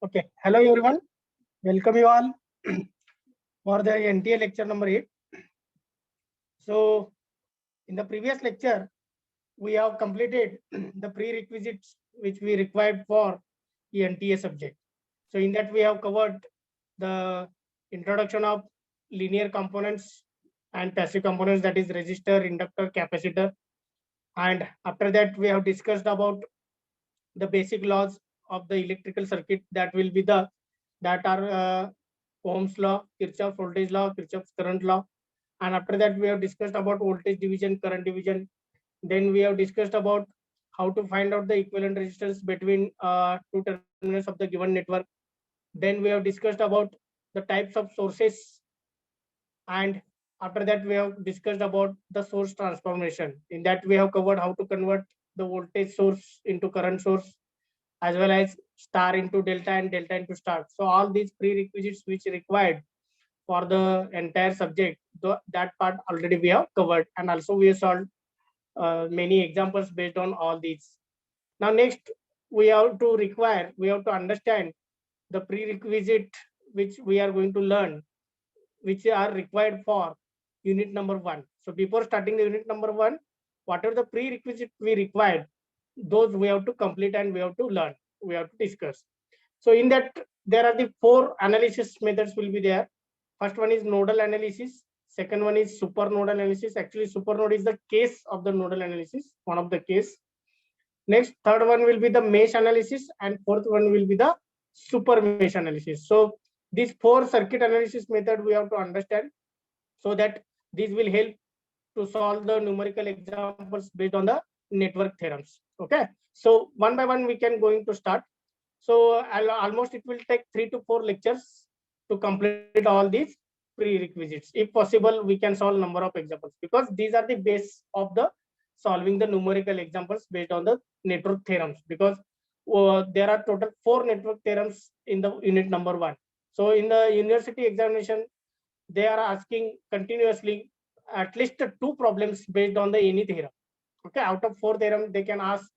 Okay. Hello everyone. Welcome you all for the NTA lecture number 8. So in the previous lecture, we have completed the prerequisites which we required for the NTA subject. So in that we have covered the introduction of linear components and passive components, that is resistor, inductor, capacitor. And after that we have discussed about the basic laws of the electrical circuit, that are Ohm's law, Kirchhoff's voltage law, Kirchhoff's current law. And after that, we have discussed about voltage division, current division. Then we have discussed about how to find out the equivalent resistance between two terminals of the given network. Then we have discussed about the types of sources. And after that, we have discussed about the source transformation. In that, we have covered how to convert the voltage source into current source, as well as star into delta and delta into star. So all these prerequisites which required for the entire subject, that part already we have covered, and also we have solved many examples based on all these. Now next we have to understand the prerequisite which we are going to learn, which are required for unit number 1. So before starting the unit number 1, whatever the prerequisite we required, those we have to complete and we have to learn, we have to discuss. So in that, there are the 4 analysis methods will be there. First one is nodal analysis. Second one is super nodal analysis. Actually, super node is the case of the nodal analysis, one of the case. Next, third one will be the mesh analysis, and fourth one will be the super mesh analysis. So these 4 circuit analysis method we have to understand, so that this will help to solve the numerical examples based on the network theorems. Okay, so one by one we can going to start. So almost it will take 3 to 4 lectures to complete all these prerequisites. If possible, we can solve number of examples, because these are the base of the solving the numerical examples based on the network theorems, because there are total 4 network theorems in the unit number 1. So in the university examination, they are asking continuously at least 2 problems based on the any theorem. Okay, out of 4 theorem, they can ask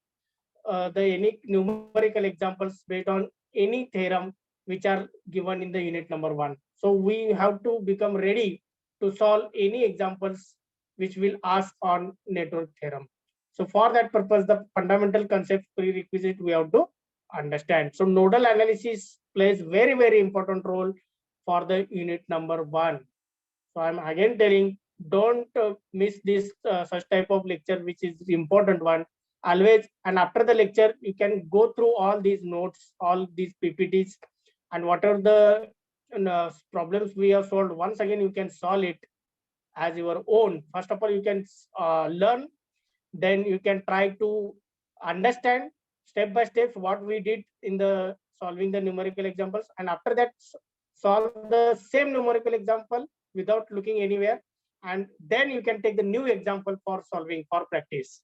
the any numerical examples based on any theorem which are given in the unit number 1. So we have to become ready to solve any examples which will ask on network theorem. So for that purpose, the fundamental concept prerequisite we have to understand. So nodal analysis plays very important role for the unit number 1. So I'm again telling, don't miss this such type of lecture, which is important one always. And after the lecture, you can go through all these notes, all these PPTs, and whatever the problems we have solved, once again you can solve it as your own. First of all, you can learn, then you can try to understand step by step what we did in the solving the numerical examples, and after that solve the same numerical example without looking anywhere, and then you can take the new example for solving for practice.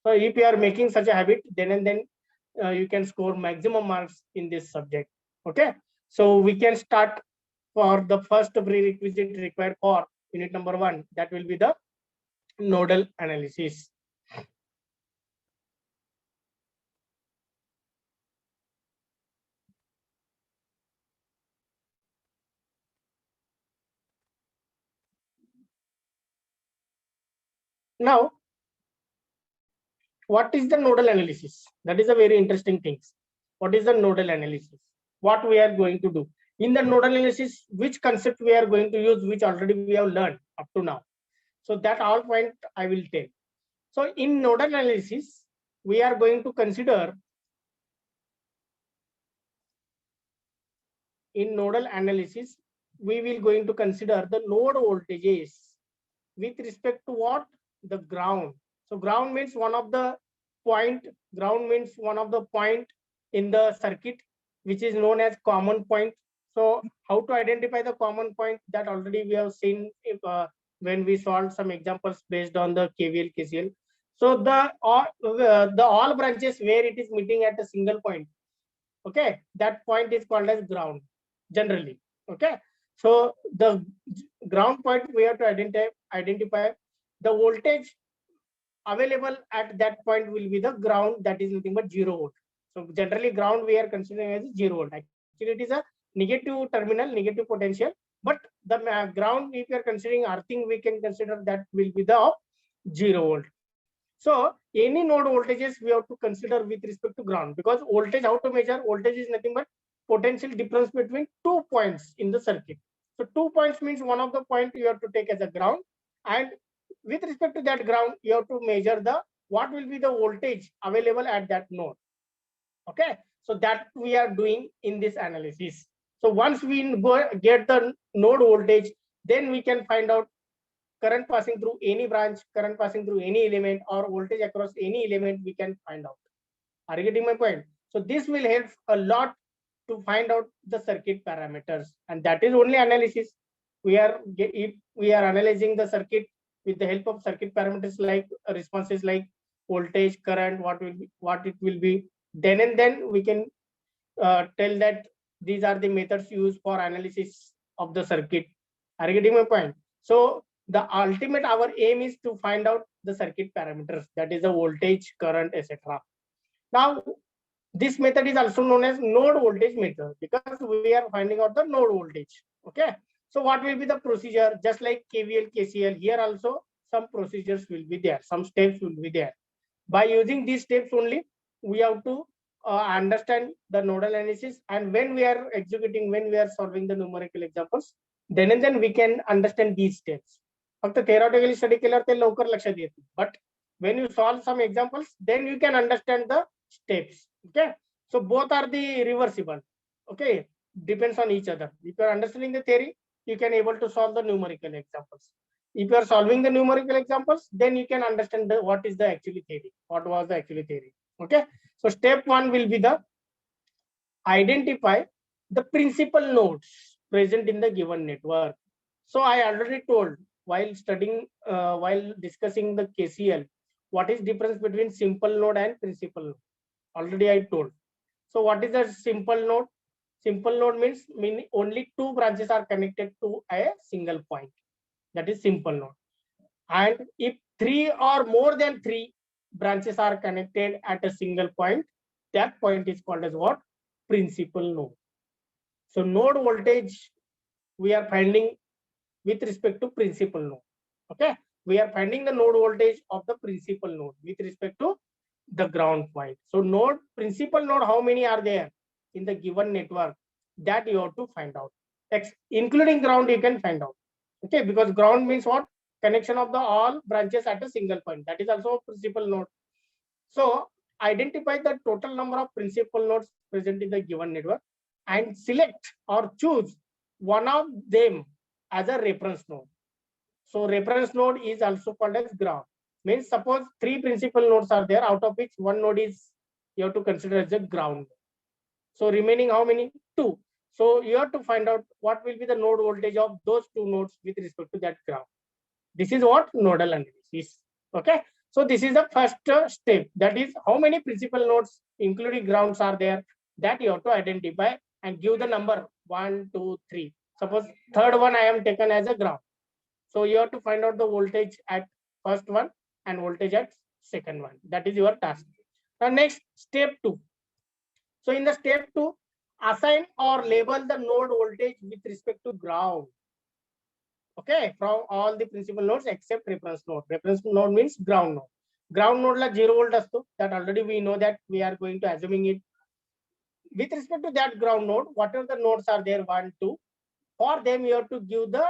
So if you are making such a habit, then and then you can score maximum marks in this subject. Okay, so we can start for the first prerequisite required for unit number 1, that will be the nodal analysis. Now, what is the nodal analysis? That is a very interesting thing. What is the nodal analysis? What we are going to do in the nodal analysis? Which concept we are going to use, which already we have learned up to now? So that all point I will tell. So in nodal analysis, we are going to consider, in nodal analysis, we will going to consider the node voltages with respect to what? The ground. So ground means one of the point, in the circuit, which is known as common point. So how to identify the common point, that already we have seen when we solved some examples based on the KVL, KCL. So the all branches where it is meeting at a single point, okay, that point is called as ground generally. Okay, so the ground point we have to identify the voltage available at that point will be the ground, that is nothing but 0 volt. So generally ground we are considering as 0 volt. Actually it is a negative terminal, negative potential, but the ground, if you are considering earthing, we can consider that will be the 0 volt. So any node voltages we have to consider with respect to ground, because voltage, how to measure voltage is nothing but potential difference between 2 points in the circuit. So 2 points means one of the point you have to take as a ground, and with respect to that ground you have to measure the what will be the voltage available at that node. Okay, so that we are doing in this analysis. So once we go get the node voltage, then we can find out current passing through any branch, current passing through any element, or voltage across any element we can find out. Are you getting my point? So this will help a lot to find out the circuit parameters, and that is only analysis. If we are analyzing the circuit with the help of circuit parameters like responses like voltage, current, what it will be, then and then we can tell that these are the methods used for analysis of the circuit. Are you getting my point? So the ultimate, our aim is to find out the circuit parameters, that is the voltage, current, etc. Now this method is also known as node voltage method, because we are finding out the node voltage. Okay, so what will be the procedure? Just like KVL, KCL, here also some procedures will be there, some steps will be there. By using these steps only, we have to understand the nodal analysis, and when we are executing, when we are solving the numerical examples, then and then we can understand these steps. फक्त theoretically study केल्यावर ते लवकर लक्षात येत, but when you solve some examples, then you can understand the steps. Okay, so both are the reversible. Okay, depends on each other. If you are understanding the theory, you can able to solve the numerical examples. If you are solving the numerical examples, then you can understand what is the actually theory, what was the actually theory. Okay, so step one will be the identify the principal nodes present in the given network. So I already told while studying, while discussing the KCL, what is difference between simple node and principal node. Already I told. So what is a simple node? Simple node means only two branches are connected to a single point. That is simple node. And if three or more than three branches are connected at a single point, that point is called as what? Principal node. So node voltage we are finding with respect to principal node. Okay, we are finding the node voltage of the principal node with respect to the ground point. So node, principal node, how many are there in the given network, that you have to find out. Including ground you can find out. Okay, because ground means what? Connection of the all branches at a single point. That is also a principal node. So identify the total number of principal nodes present in the given network and select or choose one of them as a reference node. So reference node is also called as ground. Means suppose three principal nodes are there, out of which one node is you have to consider as a ground. So remaining how many? Two. So you have to find out what will be the node voltage of those two nodes with respect to that ground. This is what nodal analysis. Okay, so this is the first step, that is how many principal nodes including grounds are there, that you have to identify and give the number 1, 2, 3. Suppose third one I am taken as a ground, so you have to find out the voltage at first one and voltage at second one. That is your task. Now next, step 2. So in the step 2, assign or label the node voltage with respect to ground. Okay, from all the principal nodes except reference node. Reference node means ground node. Ground node la 0 volt asto, that already we know, that we are going to assuming it. With respect to that ground node, whatever the nodes are there, 1, 2, for them you have to give the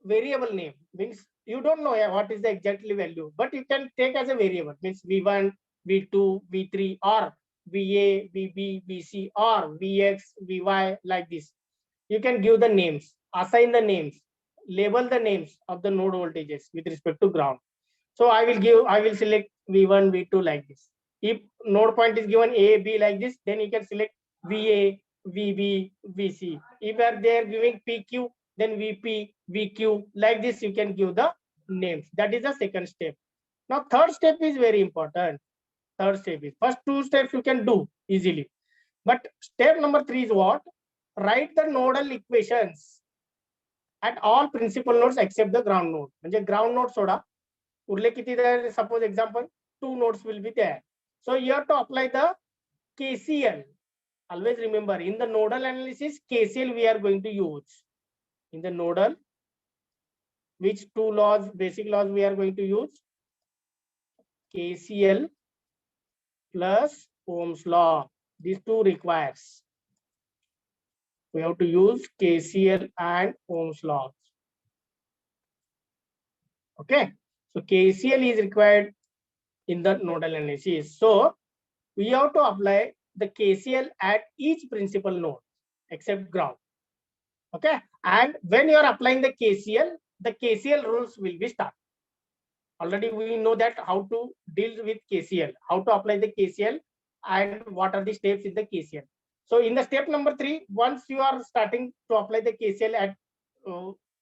variable name. Means you don't know what is the exactly value, but you can take as a variable. Means V1, V2, V3, or VA, VB, VC, or VX, VY, like this. You can give the names, assign the names, label the names of the node voltages with respect to ground. So I will select V1, V2 like this. If node point is given A, B like this, then you can select VA, VB, VC. If they are giving PQ, then VP, VQ, like this you can give the names. That is the second step. Now third step is very important. Third step is, first two steps you can do easily, but step number 3 is what? Write the nodal equations at all principal nodes except the ground node. म्हणजे ground node soda, उरले किती there? Suppose example 2 nodes will be there. So you have to apply the KCL. Always remember, in the nodal analysis, KCL we are going to use. In the nodal, which two laws, basic laws we are going to use? KCL plus Ohm's law. These two requires. We have to use KCL and Ohm's law. Okay. So KCL is required in the nodal analysis. So we have to apply the KCL at each principal node except ground. Okay. And when you are applying the KCL rules will be started. Already we know that how to deal with KCL, how to apply the KCL, and what are the steps in the KCL. So in the step number 3, once you are starting to apply the KCL at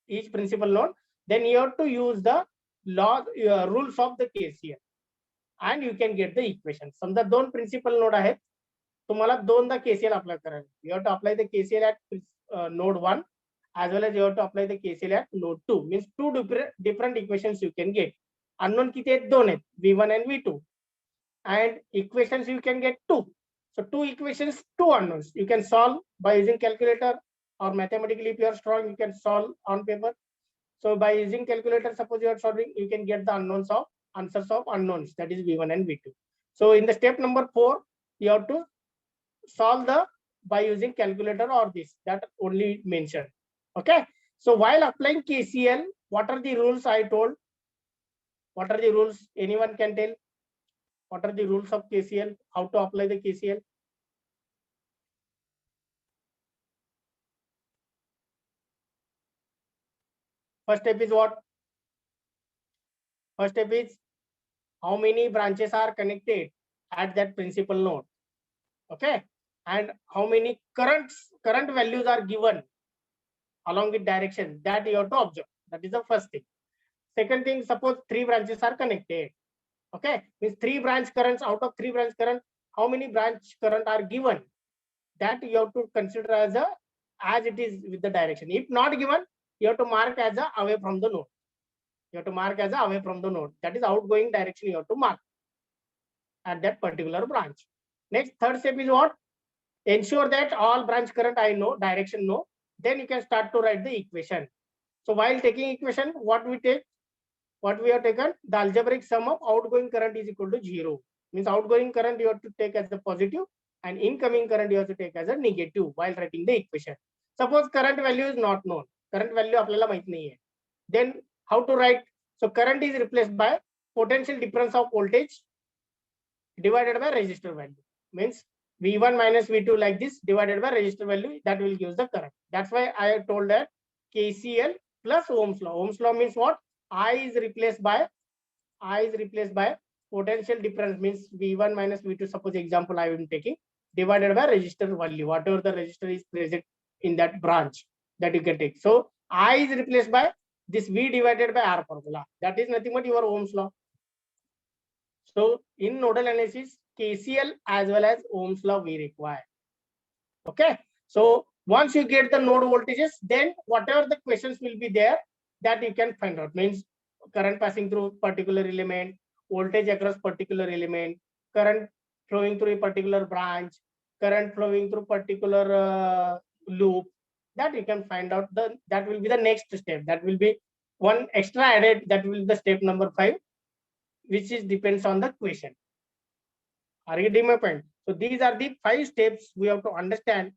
each principal node, then you have to use the rules of the KCL, and you can get the equation. समजा दोन principal node आहेत, तुम्हाला दोनदा KCL apply करायला. You have to apply the KCL at node 1 as well as you have to apply the KCL at node 2. Means two different equations you can get. Unknown किती आहेत? दोन आहेत, V1 and V2, and equations you can get 2. So 2 equations, 2 unknowns. You can solve by using calculator, or mathematically if you are strong you can solve on paper. So by using calculator, suppose you are solving, you can get the answers of unknowns, that is V1 and V2. So in the step number 4, you have to solve by using calculator or this, that only mentioned. Okay. So while applying KCL, what are the rules I told? What are the rules? Anyone can tell? What are the rules of KCL? How to apply the KCL? First step is what? First step is how many branches are connected at that principal node. Okay. And how many current values are given along with direction, that you have to observe. That is the first thing. Second thing, suppose 3 branches are connected. Okay, means 3 branch currents. Out of 3 branch current, how many branch current are given? That you have to consider as it is with the direction. If not given, you have to mark as away from the node. You have to mark as away from the node. That is outgoing direction you have to mark at that particular branch. Next, third step is what? Ensure that all branch current I know, direction know. Then you can start to write the equation. So while taking equation, what we take? What we have taken? The algebraic sum of outgoing current is equal to 0. Means outgoing current you have to take as the positive, and incoming current you have to take as a negative while writing the equation. Suppose current value is not known. Current value आपल्याला माहित नहीं है. Then how to write? So current is replaced by potential difference of voltage divided by resistor value. Means V1 minus V2 like this divided by resistor value, that will give the current. That's why I told that KCL plus Ohm's law. Ohm's law means what? I is replaced by potential difference, means V1 minus V2. Suppose example I am taking, divided by resistor value, whatever the resistor is present in that branch, that you can take. So I is replaced by this V divided by R formula. That is nothing but your Ohm's law. So in nodal analysis, KCL as well as Ohm's law we require. Okay. So once you get the node voltages, then whatever the questions will be there, that you can find out. Means current passing through particular element, voltage across particular element, current flowing through a particular branch, current flowing through particular loop, that you can find out. That will be the next step. That will be one extra added. That will be the step number 5, which is depends on the question. Are you getting my point? So these are the 5 steps we have to understand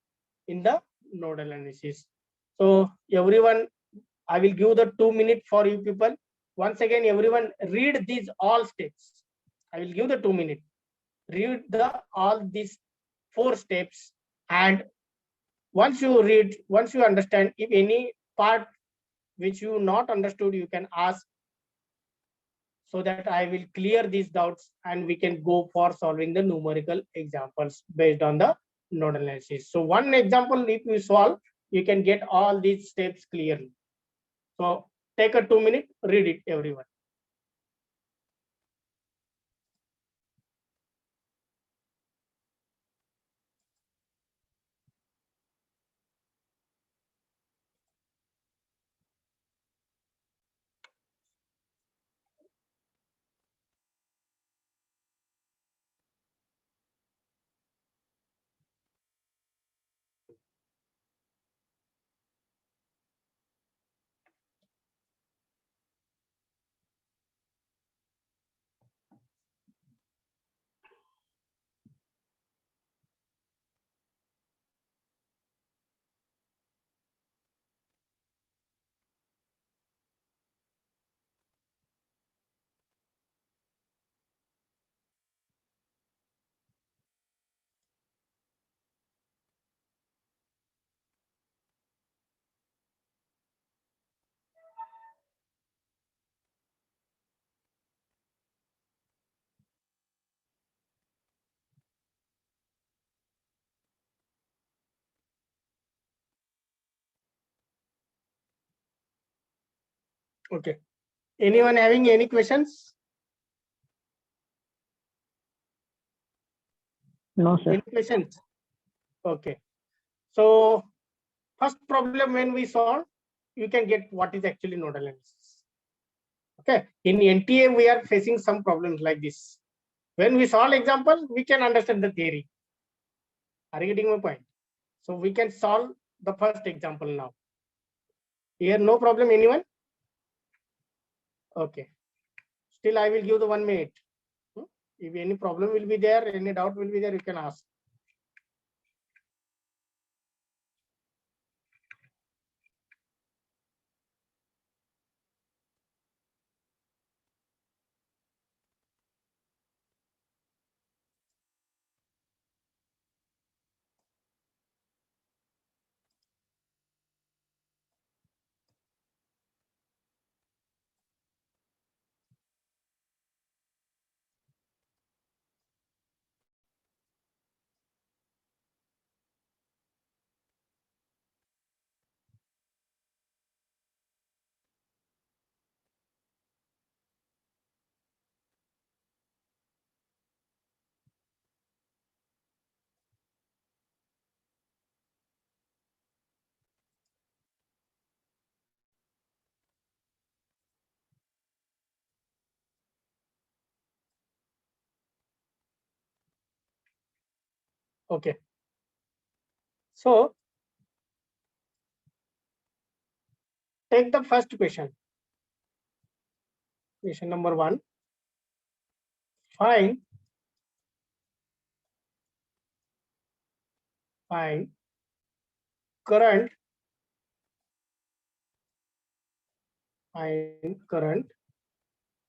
in the nodal analysis. So everyone, I will give the 2 minutes for you people. Once again, everyone read these all steps. I will give the 2 minutes. Read all these 4 steps, and once you read, once you understand, if any part which you not understood, you can ask, so that I will clear these doubts and we can go for solving the numerical examples based on the nodal analysis. So one example, if you solve, you can get all these steps clearly. So take a 2 minutes, read it, everyone. Okay. Anyone having any questions? No, sir. Any questions? Okay. So first problem when we solve, you can get what is actually nodal analysis. Okay. In NTA, we are facing some problems like this. When we solve example, we can understand the theory. Are you getting my point? So we can solve the first example now. Here, no problem, anyone? Okay. Still, I will give the 1 minute. If any problem will be there, any doubt will be there, you can ask. Okay. So take the first question. Question number 1. Find current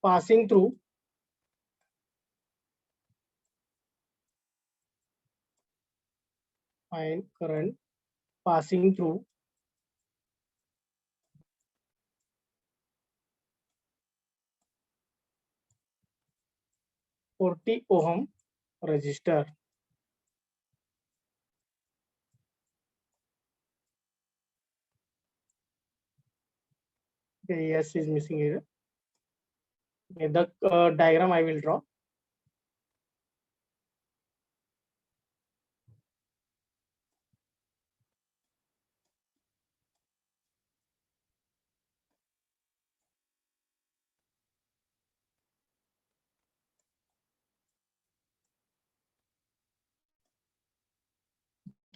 passing through current passing through 40 ohm resistor. Okay, yes is missing here. Okay, the diagram I will draw.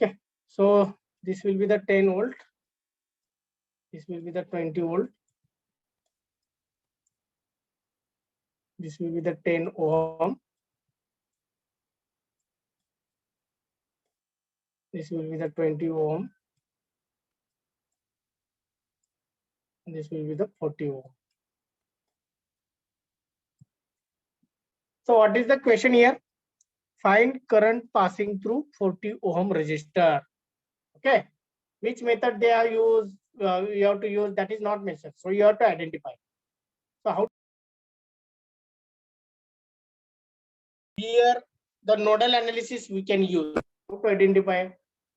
Okay, so this will be the 10 volt. This will be the 20 volt. This will be the 10 ohm. This will be the 20 ohm. And this will be the 40 ohm. So what is the question here? Find current passing through 40 ohm resistor. Okay, which method they are used? You have to use, that is not mentioned. So you have to identify. So how here the nodal analysis we can use how to identify.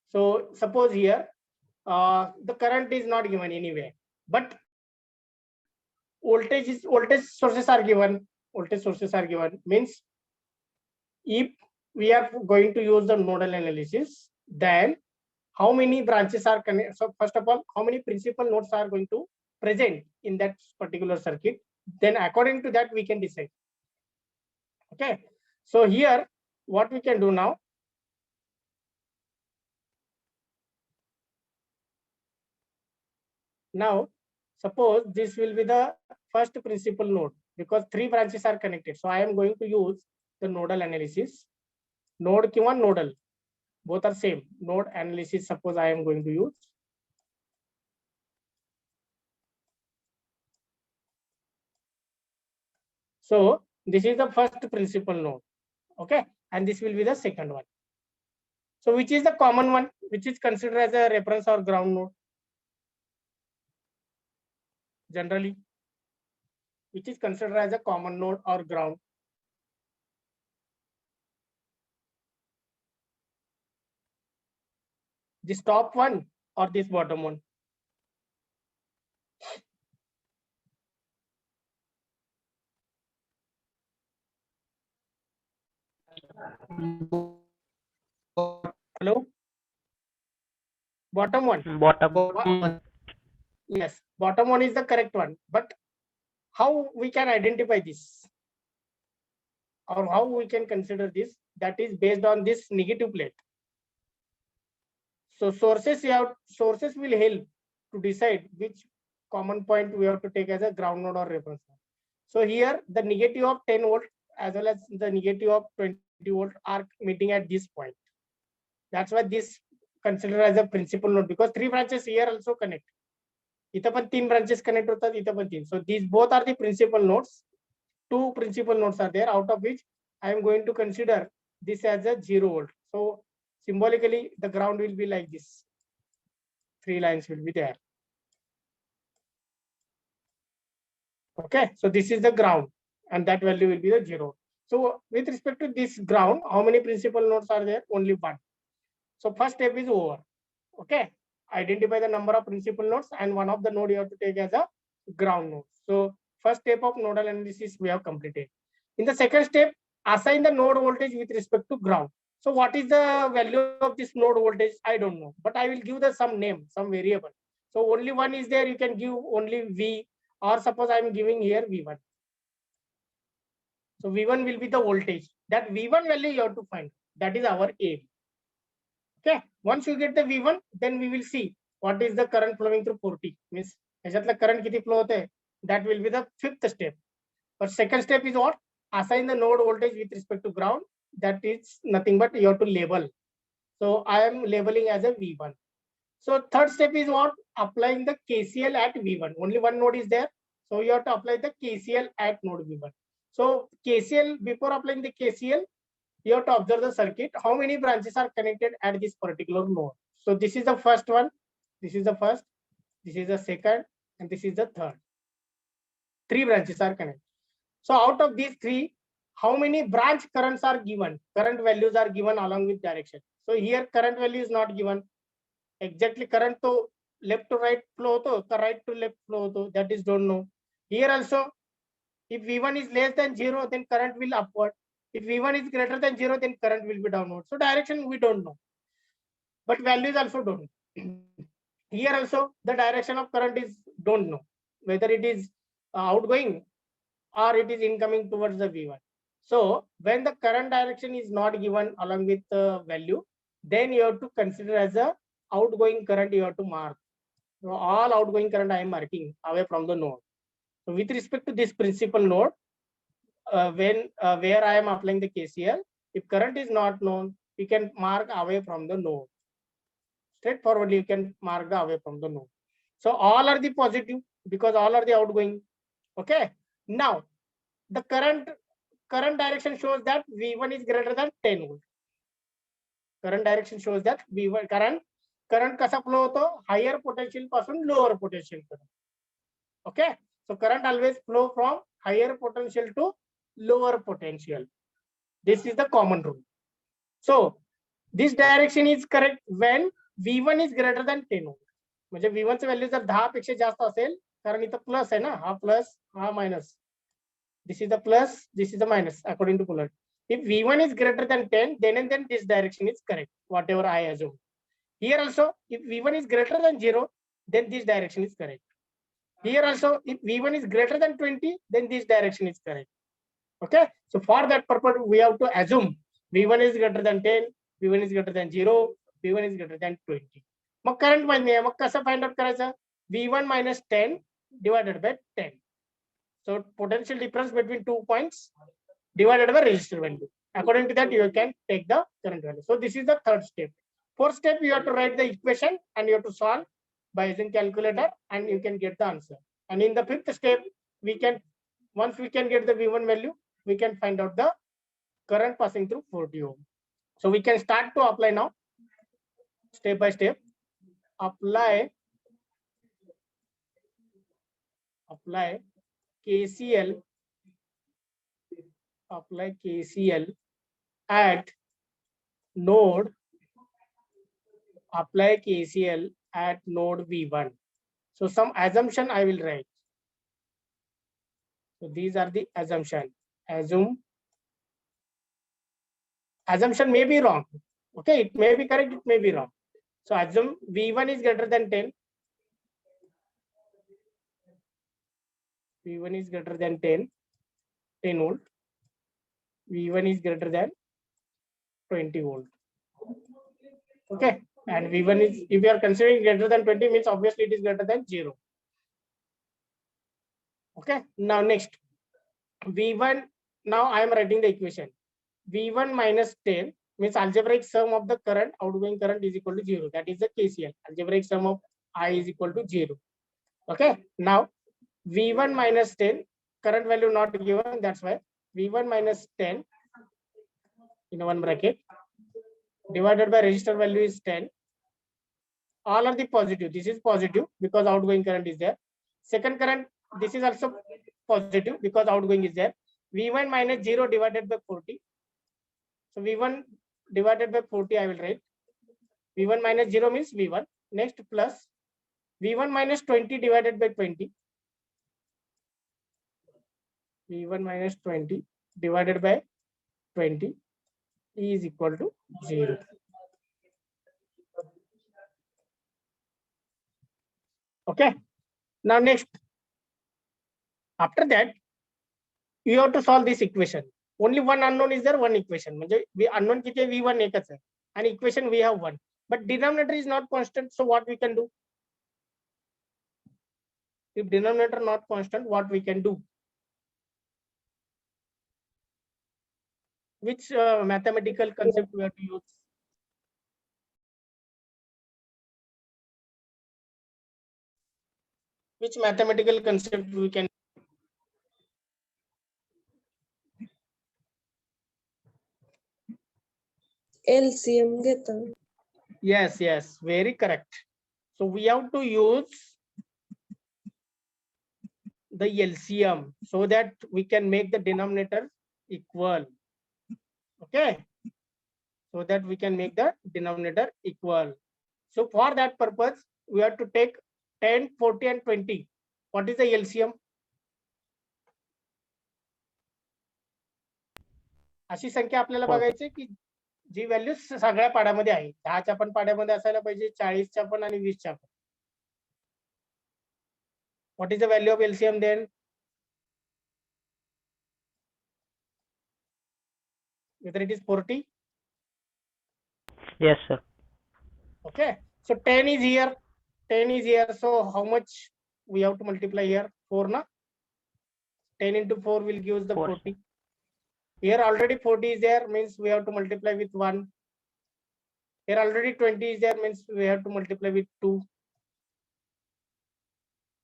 So suppose here the current is not given anywhere, but voltage sources are given. Voltage sources are given means if we are going to use the nodal analysis, then how many branches are connected? So first of all, how many principal nodes are going to present in that particular circuit? Then according to that, we can decide. Okay. So here, what we can do now? Now, suppose this will be the first principal node because 3 branches are connected. So I am going to use the nodal analysis. Node kiwa nodal. Both are same. Node analysis, suppose I am going to use. So this is the first principal node. Okay. And this will be the second one. So which is the common one, which is considered as a reference or ground node? Generally, which is considered as a common node or ground? This top one or this bottom one? Hello? Bottom one. Bottom. Yes, bottom one is the correct one. But how we can identify this? Or how we can consider this? That is based on this negative plate. So sources will help to decide which common point we have to take as a ground node or reference node. So here the negative of 10 volt as well as the negative of 20 volt are meeting at this point. That's why this considered as a principal node, because 3 branches here also connect. इथं पण 3 branches connect होतात, इथं पण 3. So these both are the principal nodes. 2 principal nodes are there, out of which I am going to consider this as a 0 volt. So symbolically the ground will be like this. 3 lines will be there. Okay, so this is the ground and that value will be the 0. So with respect to this ground, how many principal nodes are there? Only one. So first step is over. Okay, identify the number of principal nodes and one of the node you have to take as a ground node. So first step of nodal analysis we have completed. In the second step, assign the node voltage with respect to ground. So what is the value of this node voltage? I don't know, but I will give the some name, some variable. So only one is there, you can give only V, or suppose I am giving here V1. So V1 will be the voltage. That V1 value you have to find. That is our aim. Okay, once you get the V1, then we will see what is the current flowing through 40. Means current kiti flow hote, that will be the fifth step. But second step is what? Assign the node voltage with respect to ground. That is nothing but you have to label. So I am labeling as a V1. So third step is what? Applying the KCL at V1. Only one node is there. So you have to apply the KCL at node V1. So KCL, before applying the KCL, you have to observe the circuit. How many branches are connected at this particular node? So this is the first one. This is the first. This is the second. And this is the third. 3 branches are connected. So out of these 3, how many branch currents are given? Current values are given along with direction. So here current value is not given. Exactly current to left to right flow to right to left flow to, that is don't know. Here also, if V1 is less than 0, then current will upward. If V1 is greater than 0, then current will be downward. So direction we don't know, but values also don't know. Here also the direction of current is don't know, whether it is outgoing or it is incoming towards the V1. So when the current direction is not given along with the value, then you have to consider as a outgoing current you have to mark. So all outgoing current I am marking away from the node. So with respect to this principal node, where I am applying the KCL, if current is not known, you can mark away from the node. Straightforwardly, you can mark the away from the node. So all are the positive because all are the outgoing. Okay. Now the current direction shows that V1 is greater than 10 volt. Current direction shows that V1 current kasa flow hoto higher potential pasun lower potential current. Okay. So current always flow from higher potential to lower potential. This is the common rule. So this direction is correct when V1 is greater than 10 volt. म्हणजे V1 ची value जर 10 पेक्षा जास्त असेल, कारण इथं plus आहे ना, हा प्लस हा minus. This is the plus, this is the minus according to polarity. If V1 is greater than 10, then and then this direction is correct, whatever I assume. Here also, if V1 is greater than 0, then this direction is correct. Here also, if V1 is greater than 20, then this direction is correct. Okay, so for that purpose, we have to assume V1 is greater than 10, V1 is greater than 0, V1 is greater than 20. Mug current माहिती आहे, मग कसं find out करायचं? V1 minus 10 divided by 10. So potential difference between 2 points divided by resistor value. According to that, you can take the current value. So this is the third step. Fourth step, you have to write the equation and you have to solve by using calculator and you can get the answer. And in the fifth step, once we can get the V1 value, we can find out the current passing through 40 ohm. So we can start to apply now, step by step. Apply KCL. Apply KCL at node. Apply KCL at node V1. So some assumption I will write. So these are the assumption. Assume assumption may be wrong. Okay, it may be correct, it may be wrong. So assume V1 is greater than 10. V1 is greater than 10 volt. V1 is greater than 20 volt. Okay, and V1 is, if you are considering greater than 20, means obviously it is greater than 0. Okay, now next V1, now I am writing the equation. V1 minus 10 means algebraic sum of the current, outgoing current is equal to 0. That is the KCL. Algebraic sum of I is equal to 0. Okay, now V1 minus 10, current value not given, that's why V1 minus 10 in one bracket divided by resistor value is 10. All are the positive. This is positive because outgoing current is there. Second current, this is also positive because outgoing is there. V1 minus 0 divided by 40. So V1 divided by 40 I will write. V1 minus 0 means V1. Next plus V1 minus 20 divided by 20. V1 minus 20 divided by 20 is equal to 0. Okay. Now next, after that, you have to solve this equation. Only one unknown is there, one equation. We unknown किती V1 एकच आहे and equation we have one. But denominator is not constant, so what we can do? If denominator not constant, what we can do? Which mathematical concept we have to use? Which mathematical concept we can? LCM घेता. Yes, yes, very correct. So we have to use the LCM so that we can make the denominator equal. Okay, so that we can make the denominator equal. So for that purpose, we have to take 10, 40 and 20. What is the LCM? अशी संख्या आपल्याला बघायची की जी value सगळ्या पाड्यामध्ये आहे. 10च्या पण पाड्यामध्ये असायला पाहिजे, 40च्या पण आणि 20च्या पण. What is the value of LCM then? Whether it is 40? Yes, sir. Okay, so 10 is here, 10 is here. So how much we have to multiply here? 4, na? 10 into 4 will give us the 4, 40. Here already 40 is there, means we have to multiply with 1. Here already 20 is there, means we have to multiply with 2.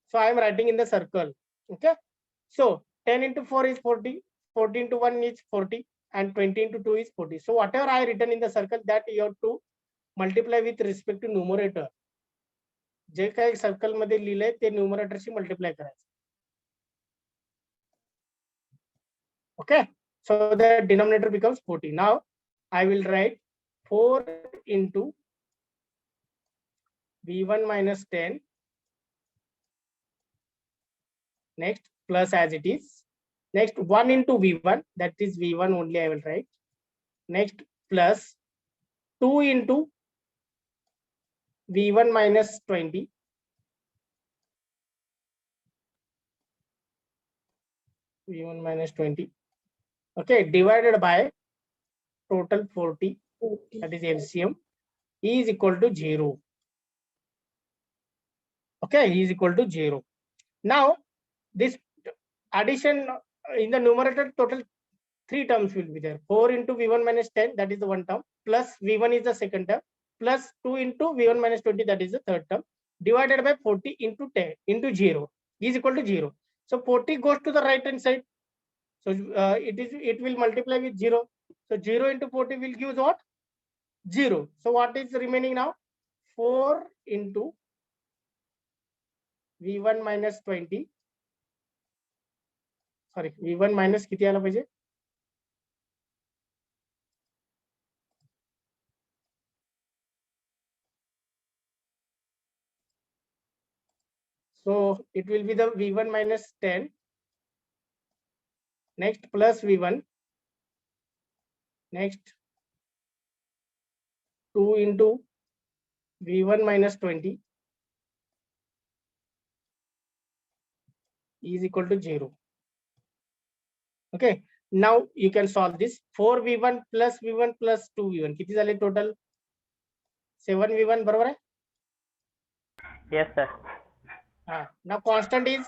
So I am writing in the circle. Okay, so 10 into 4 is 40, 40 into 1 is 40, and 20 into 2 is 40. So whatever I written in the circle, that you have to multiply with respect to numerator. जे काही circle मध्ये लिहिलंय ते न्यूमरेटरशी multiply करायचं. Okay, so the denominator becomes 40. Now I will write 4 into V1 minus 10. Next plus as it is. Next 1 into V1, that is V1 only I will write. Next plus 2 into V1 minus 20. V1 minus 20. Okay, divided by total 40, that is LCM, is equal to 0. Okay, is equal to 0. Now this addition in the numerator, total 3 terms will be there. 4 into V1 minus 10, that is the one term, plus V1 is the second term, plus 2 into V1 minus 20, that is the third term, divided by 40 into 10 into 0 is equal to 0. So 40 goes to the right hand side. So it will multiply with 0. So 0 into 40 will give what? 0. So what is remaining now? 4 into V1 minus 20. Sorry, V1 minus किती आला पाहिजे? So it will be the V1 minus 10. Next plus V1. Next 2 into V1 minus 20 is equal to 0. Okay. Now you can solve this. 4V1 plus V1 plus 2V1. किती झाले total? 7V1 बरोबर आहे? Yes, sir. Now constant is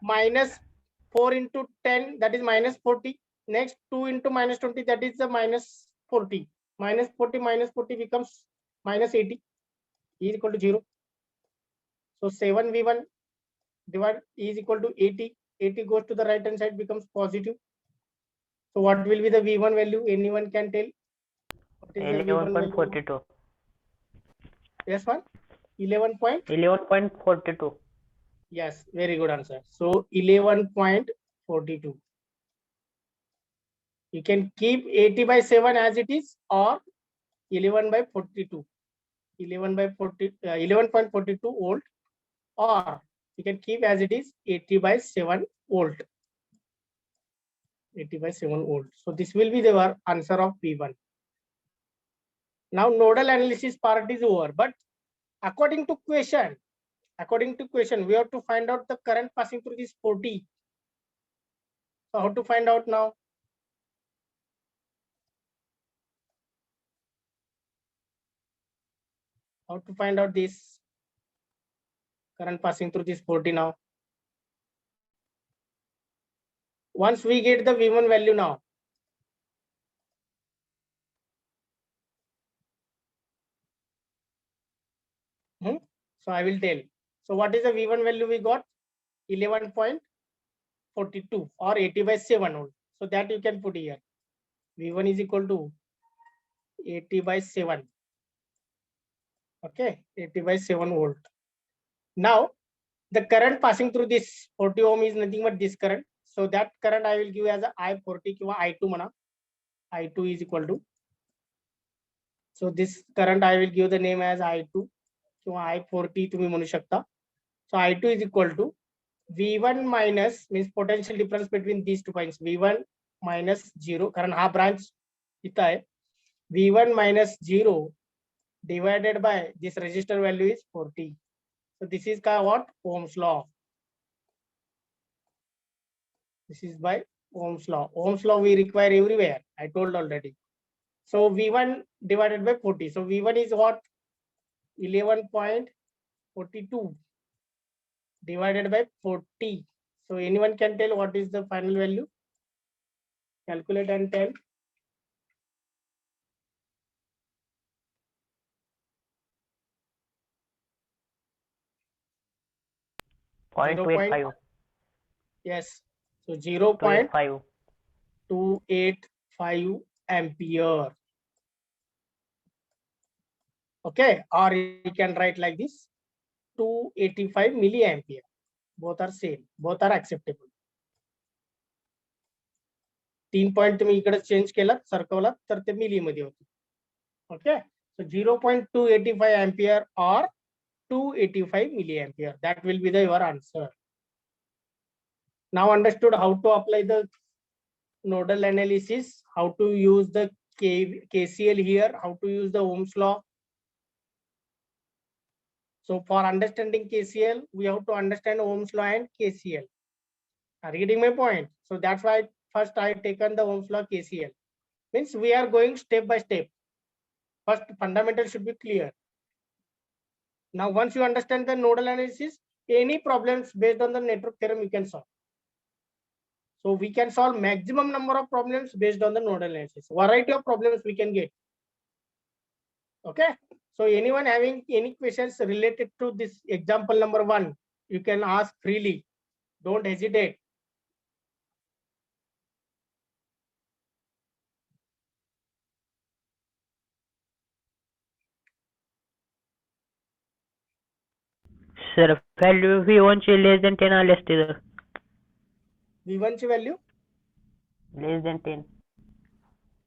minus 4 into 10, that is minus 40. Next 2 into minus 20, that is the minus 40. Minus 40 becomes minus 80 is equal to 0. So 7V1 divided is equal to 80. 80 goes to the right hand side, becomes positive. So what will be the V1 value? Anyone can tell? What is the V1 value? 11.42. Yes, one? 11 point? 11.42. Yes, very good answer. So 11.42. You can keep 80 by 7 as it is, or 11 by 42. 11.42 volt, or you can keep as it is 80 by 7 volt. 80 by 7 volt. So this will be the answer of V1. Now nodal analysis part is over, but according to question, we have to find out the current passing through this 40. So how to find out now? How to find out this current passing through this 40 now? Once we get the V1 value now, so I will tell. So what is the V1 value we got? 11.42 or 80 by 7 volt. So that you can put here. V1 is equal to 80 by 7. Okay, 80 by 7 volt. Now the current passing through this 40 ohm is nothing but this current. So that current I will give as a I40 or I2 mana. I2 is equal to. So this current I will give the name as I2 or I40 तुम्ही म्हणू शकता. So I2 is equal to V1 minus, means potential difference between these 2 points, V1 minus 0, कारण हा branch इथं आहे. V1 minus 0 divided by this resistor value is 40. So this is what? Ohm's law. This is by Ohm's law. Ohm's law we require everywhere. I told already. So V1 divided by 40. So V1 is what? 11.42 divided by 40. So anyone can tell what is the final value? Calculate and tell. Point 285. Yes. So 0.285 ampere. Okay. Or you can write like this, 285 milliampere. Both are same. Both are acceptable. 3 point तुम्ही इकडे change केला सरकवला तर ते मिली मध्ये होते. Okay. So 0.285 ampere or 285 milliampere. That will be your answer. Now understood how to apply the nodal analysis, how to use the KCL here, how to use the Ohm's law. So for understanding KCL, we have to understand Ohm's law and KCL. Are you getting my point? So that's why first I taken the Ohm's law KCL. Means we are going step by step. First fundamental should be clear. Now once you understand the nodal analysis, any problems based on the network theorem you can solve. So we can solve maximum number of problems based on the nodal analysis. Variety of problems we can get. Okay. So anyone having any questions related to this example number 1, you can ask freely. Don't hesitate. Sir, value V1 ची less than 10 आली असती तर. V1 ची value Less than 10.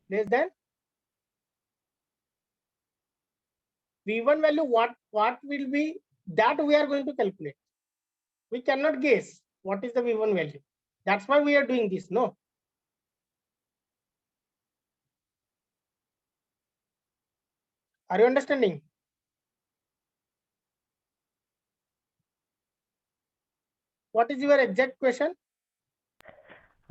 less than V1 value, what will be that we are going to calculate. We cannot guess what is the V1 value. That's why we are doing this. No. Are you understanding? What is your exact question?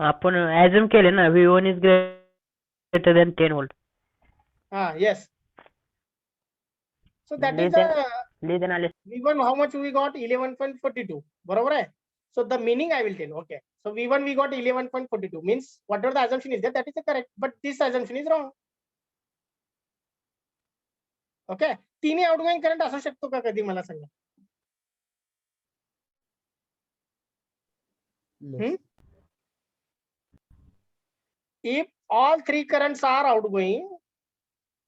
आपण ऍझ्युम केले ना V1 is greater than 10 volt. Yes. So that is Less the than or less. V1 how much we got 11.42 बरोबर आहे. So the meaning I will tell. Okay. So V1 we got 11.42 means whatever the assumption is there that is the correct, but this assumption is wrong. Okay. तिन्ही outgoing current असू शकतो का कधी मला सांगा. If all three currents are outgoing,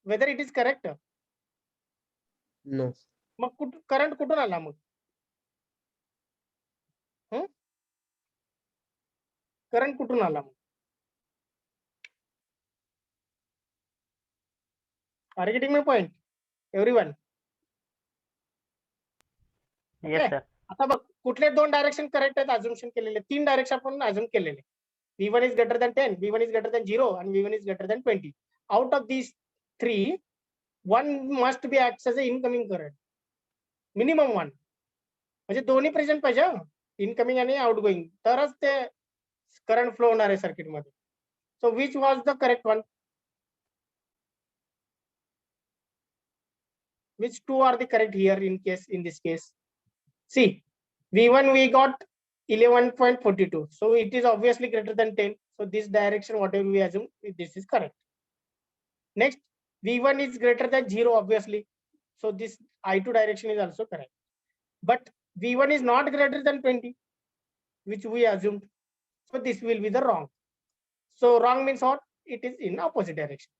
whether it is correct? No. Mug current कुठून आला मग? Current कुठून आला मग? Are you getting my point? Everyone? Yes sir. आता बघ कुठले दोन डायरेक्शन करेक्ट आहेत अझम्पशन केलेले, तीन डायरेक्शन आपण अझ्युम केलेले. V1 is greater than 10, V1 is greater than 0 and V1 is greater than 20. Out of these three, one must be acts as a incoming current. Minimum one. म्हणजे दोन्ही present पाहिजे, incoming आणि outgoing, तरच ते current flow होणार आहे circuit मध्ये. So which was the correct one? Which two are the correct here in this case? See, V1 we got 11.42. So it is obviously greater than 10. So this direction, whatever we assume, this is correct. Next, V1 is greater than 0, obviously. So this I2 direction is also correct. But V1 is not greater than 20, which we assumed. So this will be the wrong. So wrong means what? It is in opposite direction.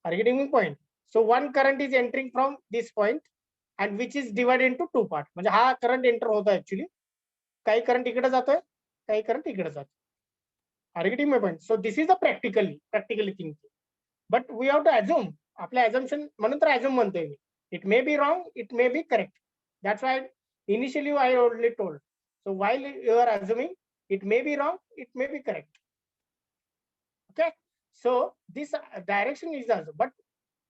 Are you getting my point? So one current is entering from this point and which is divided into two parts. म्हणजे हा current enter होता actually, काही current इकडे जातोय, काही current इकडे जातोय. Are you getting my point? So this is the practically thinking. But we have to assume. आपल्या assumption म्हणून तर assume म्हणतोय मी. It may be wrong, it may be correct. That's why initially I already told. So while you are assuming, it may be wrong, it may be correct. Okay. So this direction is also, but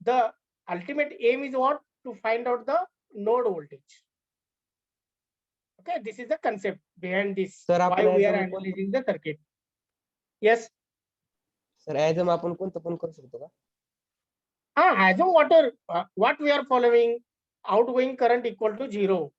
the ultimate aim is what? To find out the node voltage. Okay, this is the concept behind this. Sir, Why we are analyzing the circuit. Yes. Sir, assume आपण कोणतं पण करू शकतो का? Assume what we are following, outgoing current equal to 0.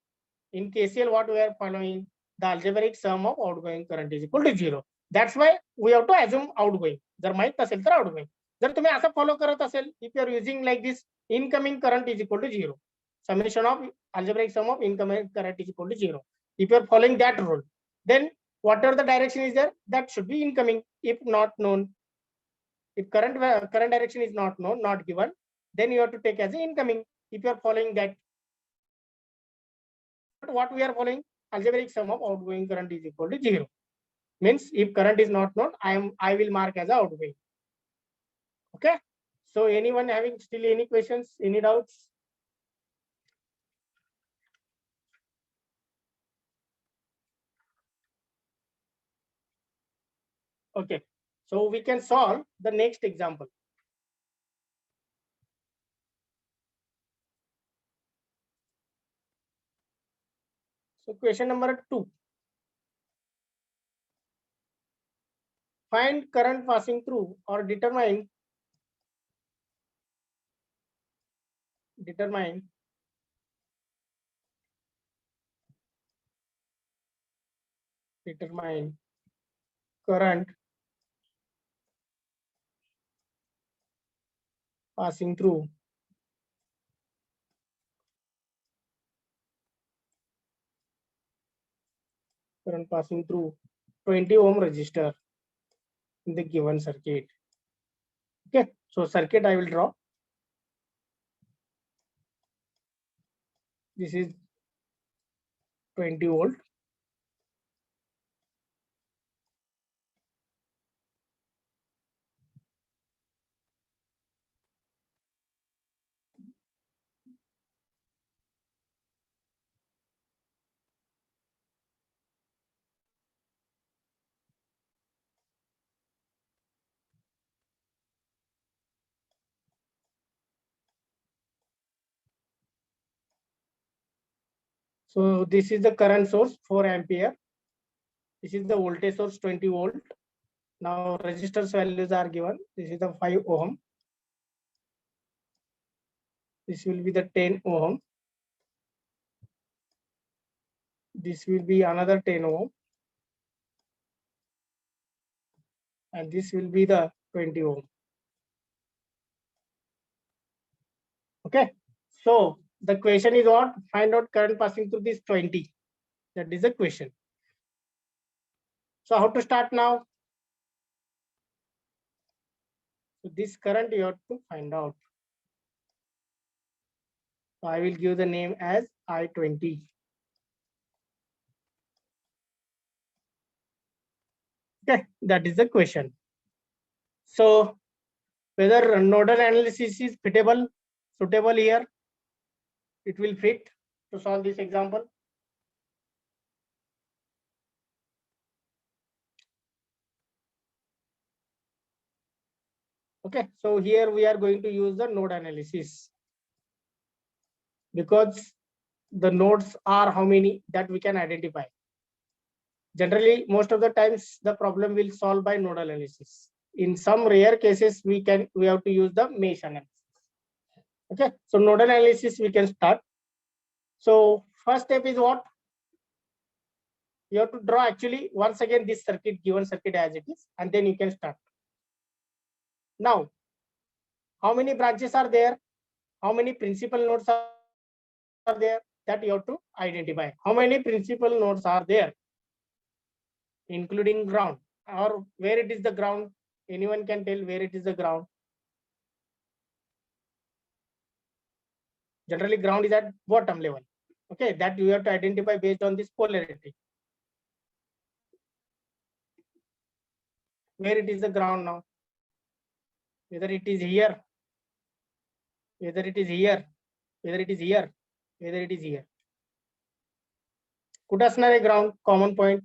In KCL, what we are following, the algebraic sum of outgoing current is equal to 0. That's why we have to assume outgoing. जर माहित असेल तर outgoing. जर तुम्ही असं follow करत असेल, if you are using like this, incoming current is equal to 0. Summation of algebraic sum of incoming current is equal to 0. If you are following that rule, then whatever the direction is there, that should be incoming. If not known, if current direction is not known, not given, then you have to take as incoming. If you are following that, but what we are following, algebraic sum of outgoing current is equal to 0. Means if current is not known, I will mark as outgoing. Okay. So anyone having still any questions, any doubts? Okay. So we can solve the next example. So question number 2. Find current passing through or determine current passing through current passing through 20 ohm resistor in the given circuit. Okay, so circuit I will draw. This is 20 volt. So this is the current source 4 ampere. This is the voltage source 20 volt. Now resistors values are given. This is the 5 ohm. This will be the 10 ohm. This will be another 10 ohm. And this will be the 20 ohm. Okay. So the question is what? Find out current passing through this 20. That is the question. So how to start now? So this current you have to find out. So I will give the name as I20. Okay, that is the question. So whether nodal analysis is suitable here, it will fit to solve this example. Okay, so here we are going to use the node analysis because the nodes are how many that we can identify. Generally, most of the times the problem will solve by nodal analysis. In some rare cases, we have to use the mesh analysis. Okay, so nodal analysis we can start. So first step is what? You have to draw actually once again this circuit, given circuit as it is, and then you can start. Now, how many branches are there? How many principal nodes are there? That you have to identify. How many principal nodes are there, including ground, or where it is the ground? Anyone can tell where it is the ground? Generally, ground is at bottom level. Okay, that you have to identify based on this polarity. Where it is the ground now? Whether it is here, whether it is here, whether it is here, whether it is here. कुठं असणार आहे ground common point?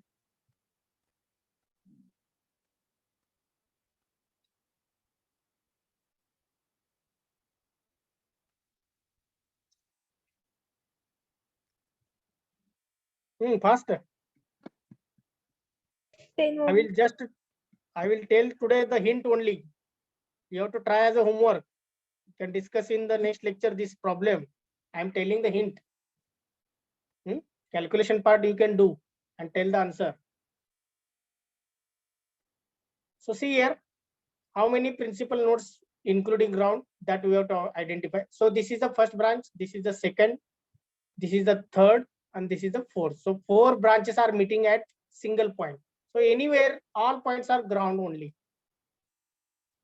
Faster. 10 I will tell today the hint only. You have to try as a homework. You can discuss in the next lecture this problem. I am telling the hint. Calculation part you can do and tell the answer. So see here, how many principal nodes including ground that we have to identify. So this is the first branch, this is the second, this is the third, and this is the fourth. So 4 branches are meeting at single point. So anywhere, all points are ground only.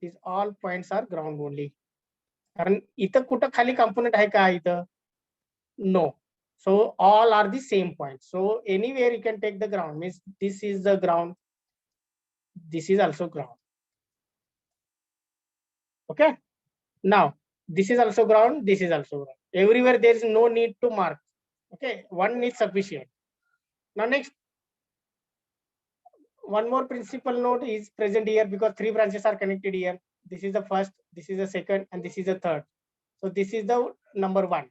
These all points are ground only. कारण इथं कुठं खाली component आहे का इथं? No. So all are the same point. So anywhere you can take the ground. Means this is the ground. This is also ground. Okay. Now this is also ground. This is also ground. Everywhere there is no need to mark. Okay. One is sufficient. Now next, one more principal node is present here because 3 branches are connected here. This is the first, this is the second, and this is the third. So this is the number 1.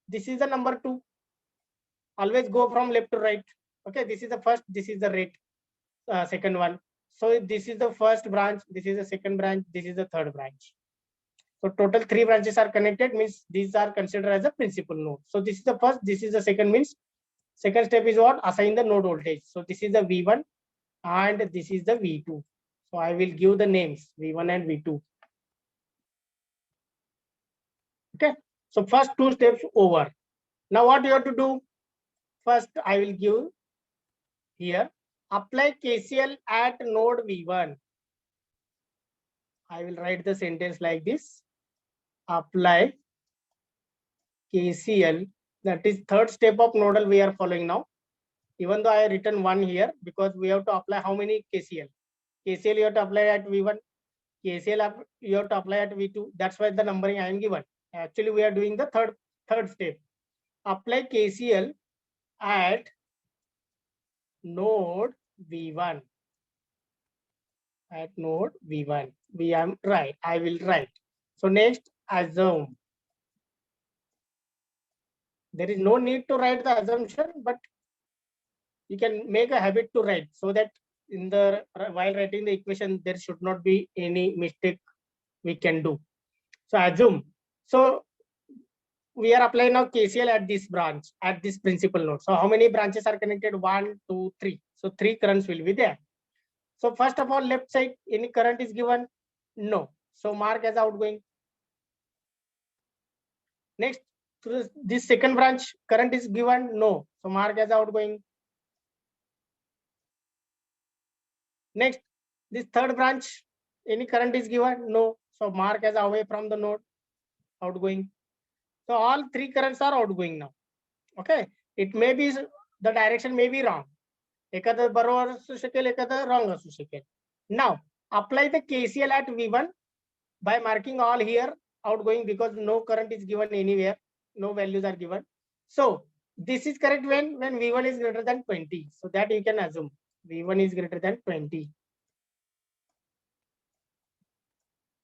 This is the number 2. Always go from left to right. Okay, this is the first, this is the second one. So this is the first branch, this is the second branch, this is the third branch. So total 3 branches are connected, means these are considered as a principal node. So this is the first, this is the second, means second step is what? Assign the node voltage. So this is the V1 and this is the V2. So I will give the names V1 and V2. Okay, so first 2 steps over. Now what you have to do? First, I will give here, apply KCL at node V1. I will write the sentence like this. Apply KCL, that is third step of nodal we are following now. Even though I have written 1 here, because we have to apply how many KCL? KCL you have to apply at V1. KCL you have to apply at V2. That's why the numbering I am given. Actually, we are doing the third step. Apply KCL at node V1. At node V1. I will write. So next, assume There is no need to write the assumption, but you can make a habit to write so that in the while writing the equation, there should not be any mistake we can do. So assume. So we are applying now KCL at this branch, at this principal node. So how many branches are connected? 1, 2, 3. So 3 currents will be there. So first of all, left side, any current is given? No. So mark as outgoing. Next, to this second branch, current is given? No. So mark as outgoing. Next, this third branch, any current is given? No. So mark as away from the node, outgoing. So all 3 currents are outgoing now. Okay. It may be, the direction may be wrong. एखादं बरोबर असू शकेल, एखादं wrong असू शकेल. Now apply the KCL at V1 by marking all here outgoing because no current is given anywhere, no values are given. So this is correct when V1 is greater than 20. So that you can assume V1 is greater than 20.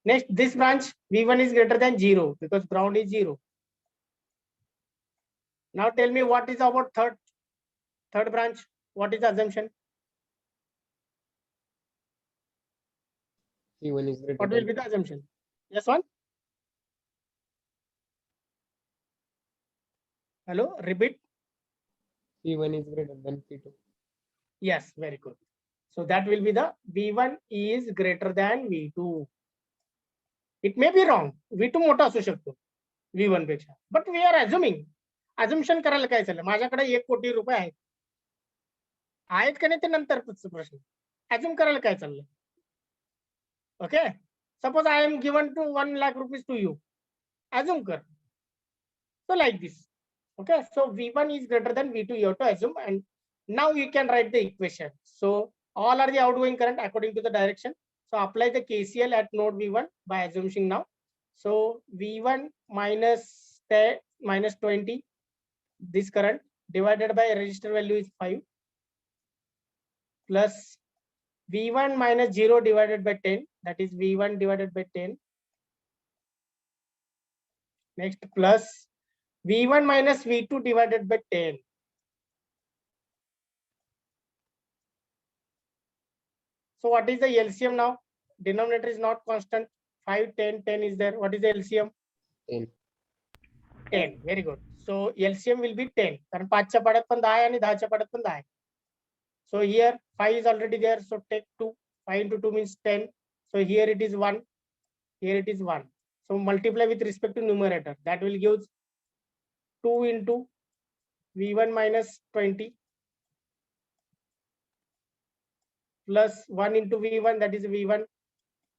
Next, this branch V1 is greater than 0 because ground is 0. Now tell me what is about third branch. What is the assumption? V1 is greater What will than be the assumption? Yes, one. Hello, repeat. V1 is greater than V2. Yes, very good. So that will be the V1 is greater than V2. It may be wrong. V2 मोठा असू शकतो V1 पेक्षा. But we are assuming. Assumption करायला काय चाललं? माझ्याकडे 1 कोटी रुपये आहेत. आहेत का नाही ते नंतरचा प्रश्न. Assume करायला काय चाललंय? Okay. Suppose I am given to 1 lakh rupees to you. Assume कर. So like this. Okay. So V1 is greater than V2. You have to assume, and now you can write the equation. So all are the outgoing current according to the direction. So apply the KCL at node V1 by assuming now. So V1 minus 10 minus 20, this current divided by resistor value is 5 plus V1 minus 0 divided by 10, that is V1 divided by 10. Next plus V1 minus V2 divided by 10. So what is the LCM now? Denominator is not constant. 5, 10, 10 is there. What is the LCM? 10. 10. Very good. So LCM will be 10. कारण 5च्या पाड्यात पण 10 आहे आणि 10च्या पाड्यात पण 10 आहे. So here 5 is already there. So take 2. 5 into 2 means 10. So here it is 1. Here it is 1. So multiply with respect to numerator. That will give 2 into V1 minus 20 plus 1 into V1, that is V1,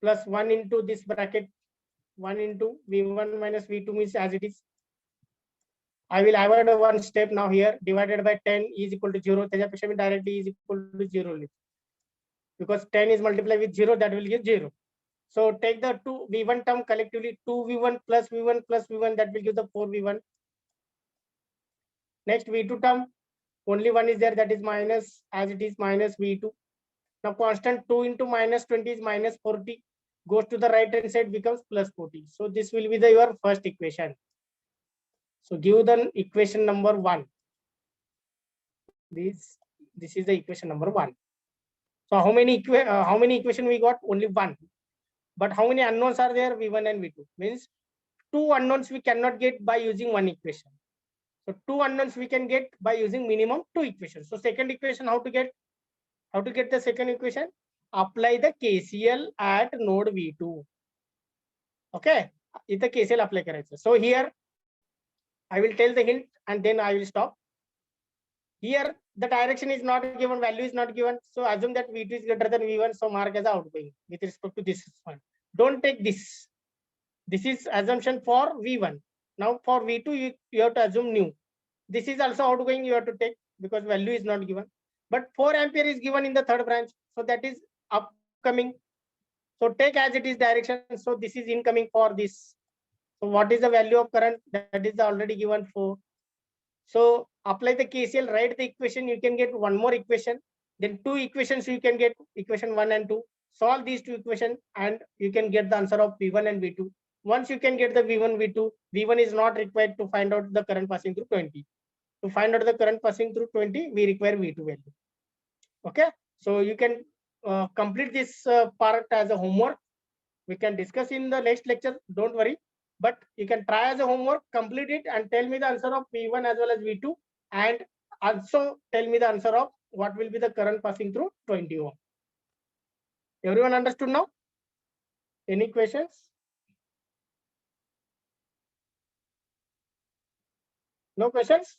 plus 1 into this bracket, 1 into V1 minus V2 means as it is. I will add one step now here. Divided by 10 is equal to 0. त्याच्यापेक्षा मी directly is equal to 0. Because 10 is multiplied with 0, that will give 0. So take the 2 V1 term collectively, 2V1 plus V1 plus V1, that will give the 4V1. Next V2 term, only one is there, that is minus, as it is minus V2. Now constant 2 into minus 20 is minus 40. Goes to the right hand side, becomes plus 40. So this will be your first equation. So give the equation number 1. This is the equation number 1. So how many equation we got? Only 1. But how many unknowns are there? V1 and V2. Means 2 unknowns we cannot get by using 1 equation. So 2 unknowns we can get by using minimum 2 equations. So second equation, how to get the second equation? Apply the KCL at node V2. Okay, इथं KCL apply करायचं. So here I will tell the hint and then I will stop. Here the direction is not given, value is not given. So assume that V2 is greater than V1. So mark as outgoing with respect to this one. Don't take this. This is assumption for V1. Now for V2 you have to assume new. This is also outgoing, you have to take because value is not given. But 4 ampere is given in the third branch. So that is upcoming. So take as it is direction. So this is incoming for this. So what is the value of current? That is already given 4. So apply the KCL, write the equation. You can get one more equation. Then 2 equations you can get, equation 1 and 2. Solve these 2 equations and you can get the answer of V1 and V2. once you can get the V1, V2, V1 is not required to find out the current passing through 20. To find out the current passing through 20, we require V2 value. Okay, so you can complete this part as a homework. We can discuss in the next lecture, don't worry. But you can try as a homework, complete it and tell me the answer of V1 as well as V2, and also tell me the answer of what will be the current passing through 20 ohm. Everyone understood now? Any questions? No questions?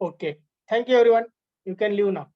Okay. Thank you, everyone. You can leave now.